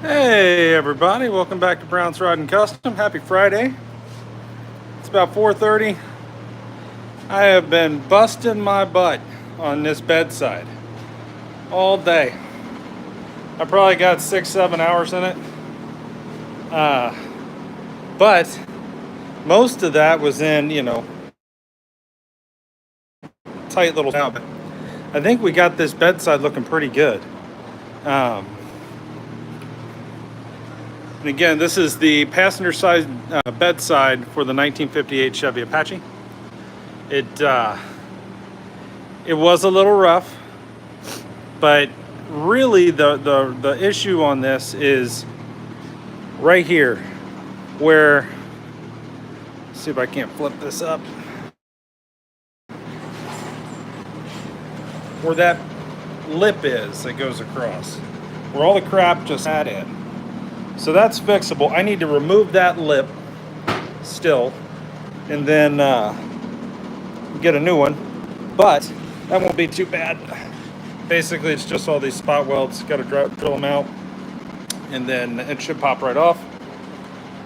Hey everybody, welcome back to Brown's Rod and Custom. Happy Friday. It's about 4:30. I have been busting my butt on this bedside all day. I probably got 6-7 hours in it. But most of that was in, tight little town. But I think we got this bedside looking pretty good. Um, and again, this is the passenger side bedside for the 1958 Chevy Apache. It was a little rough, but really the issue on this is right here, where, let's see if I can't flip this up, where that lip is that goes across, where all the crap just had in. So that's fixable. I need to remove that lip still, and then get a new one, but that won't be too bad. Basically, it's just all these spot welds. Got to drill them out, and then it should pop right off.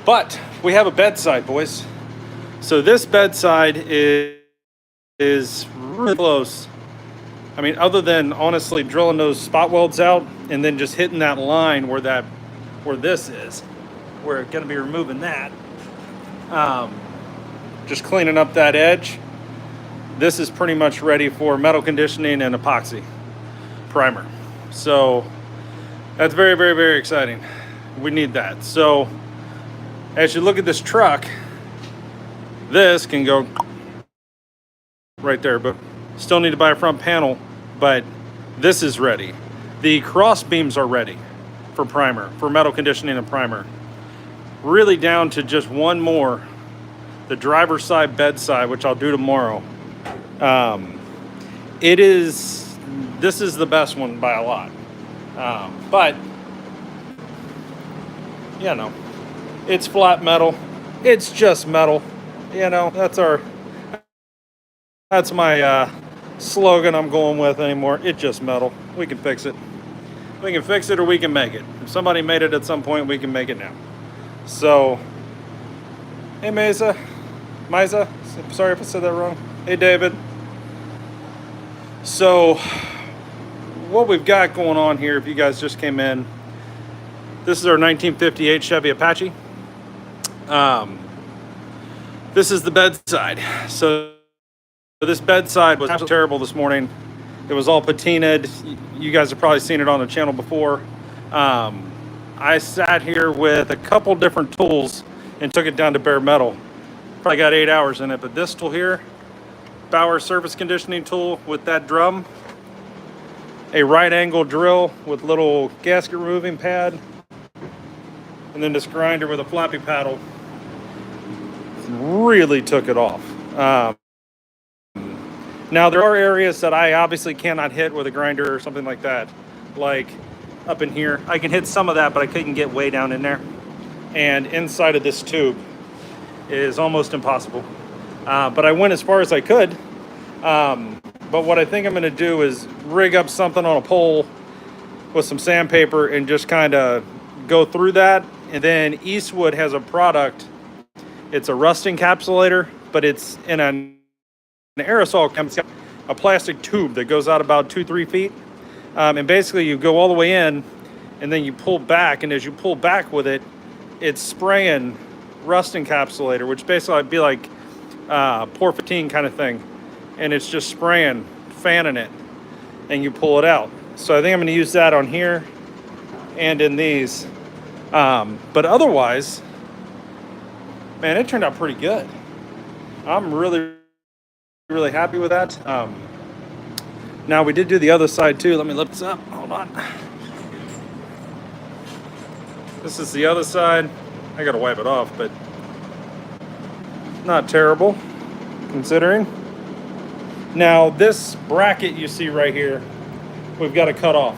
But we have a bedside, boys. So this bedside is really close. I mean, other than honestly drilling those spot welds out and then just hitting that line where this is, we're going to be removing that. Just cleaning up that edge. This is pretty much ready for metal conditioning and epoxy primer. So that's very, very, very exciting. We need that. So as you look at this truck, this can go right there, but still need to buy a front panel, but this is ready. The cross beams are ready for primer, for metal conditioning and primer. Really down to just one more, the driver's side bedside, which I'll do tomorrow. This is the best one by a lot. But, it's flat metal. It's just metal. That's my slogan I'm going with anymore. It's just metal. We can fix it. We can fix it or we can make it. If somebody made it at some point, we can make it now. So, hey Mesa, sorry if I said that wrong. Hey David. So, what we've got going on here, if you guys just came in, this is our 1958 Chevy Apache. This is the bedside. So this bedside was absolutely terrible this morning. It was all patinaed. You guys have probably seen it on the channel before. I sat here with a couple different tools and took it down to bare metal. Probably got 8 hours in it, but this tool here, Bauer surface conditioning tool with that drum, a right angle drill with little gasket removing pad, and then this grinder with a floppy paddle, really took it off. Now there are areas that I obviously cannot hit with a grinder or something like that, like up in here. I can hit some of that, but I couldn't get way down in there. And inside of this tube is almost impossible. But I went as far as I could. But what I think I'm gonna do is rig up something on a pole with some sandpaper and just kind of go through that. And then Eastwood has a product. It's a rust encapsulator, but it's in an aerosol, it's got a plastic tube that goes out about 2-3 feet. And basically you go all the way in and then you pull back. And as you pull back with it, it's spraying rust encapsulator, which basically would be like pour 15 kind of thing. And it's just spraying, fanning it, and you pull it out. So I think I'm going to use that on here and in these. But otherwise, man, it turned out pretty good. I'm really, really happy with that. Now we did do the other side too. Let me lift this up. Hold on. This is the other side. I got to wipe it off, but not terrible considering. Now this bracket you see right here, we've got to cut off.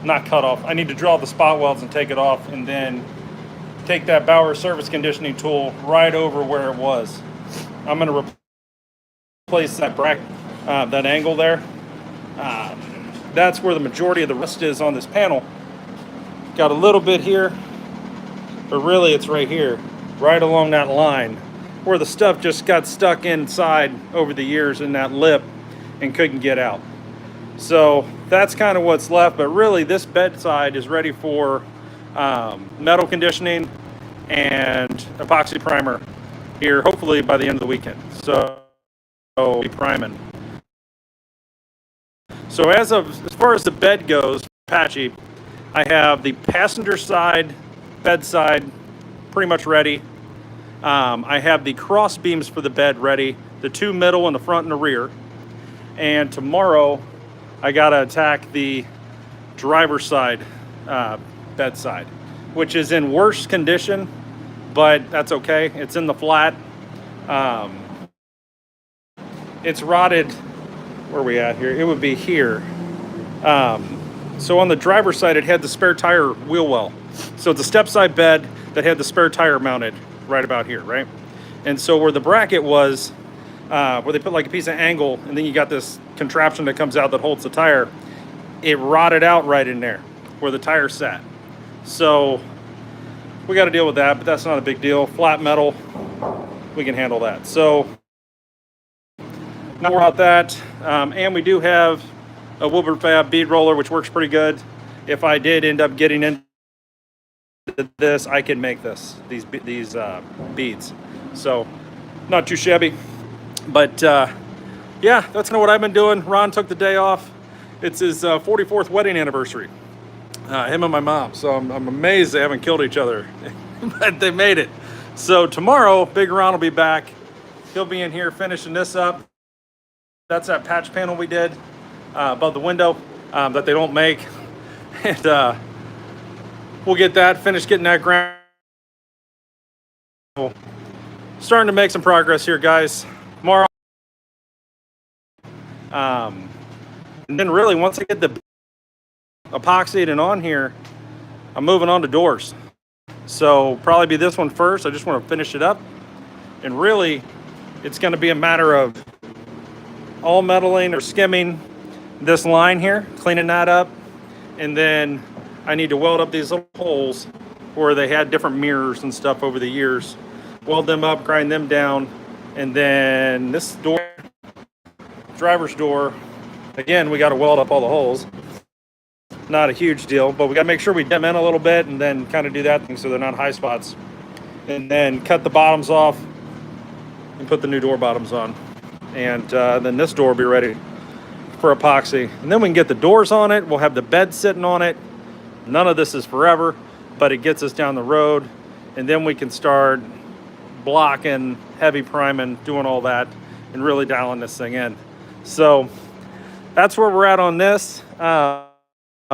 Not cut off. I need to draw the spot welds and take it off, and then take that Bauer surface conditioning tool right over where it was. I'm going to replace that bracket, that angle there. That's where the majority of the rust is on this panel. Got a little bit here, but really it's right here, right along that line where the stuff just got stuck inside over the years in that lip and couldn't get out. So that's kind of what's left, but really this bedside is ready for metal conditioning and epoxy primer here, hopefully by the end of the weekend. So be priming. So as far as the bed goes, Apache, I have the passenger side bedside pretty much ready. I have the cross beams for the bed ready, the two middle and the front and the rear. And tomorrow I gotta attack the driver's side bedside, which is in worse condition, but that's okay. It's in the flat. It's rotted. Where are we at here? It would be here. So on the driver's side, it had the spare tire wheel well. So it's a step side bed that had the spare tire mounted right about here, right? And so where the bracket was, where they put like a piece of angle, and then you got this contraption that comes out that holds the tire, it rotted out right in there where the tire sat. So we got to deal with that, but that's not a big deal. Flat metal, we can handle that. So not about that. And we do have a Wilbur Fab bead roller, which works pretty good. If I did end up getting into this, I can make these beads. So not too shabby. But yeah, that's kind of what I've been doing. Ron took the day off. It's his 44th wedding anniversary. Him and my mom. So I'm amazed they haven't killed each other, but they made it. So tomorrow, Big Ron will be back. He'll be in here finishing this up. That's that patch panel we did above the window that they don't make. And we'll get that finished, getting that ground. Starting to make some progress here, guys. Tomorrow. And then really, once I get the epoxied and on here, I'm moving on to doors. So probably be this one first. I just want to finish it up. And really, it's going to be a matter of all metaling or skimming this line here, cleaning that up. And then I need to weld up these little holes where they had different mirrors and stuff over the years. Weld them up, grind them down. And then this door, driver's door, again, we got to weld up all the holes. Not a huge deal, but we got to make sure we dim in a little bit and then kind of do that thing so they're not high spots. And then cut the bottoms off and put the new door bottoms on. And then this door will be ready for epoxy. And then we can get the doors on it. We'll have the bed sitting on it. None of this is forever, but it gets us down the road. And then we can start blocking, heavy priming, doing all that, and really dialing this thing in. So that's where we're at on this.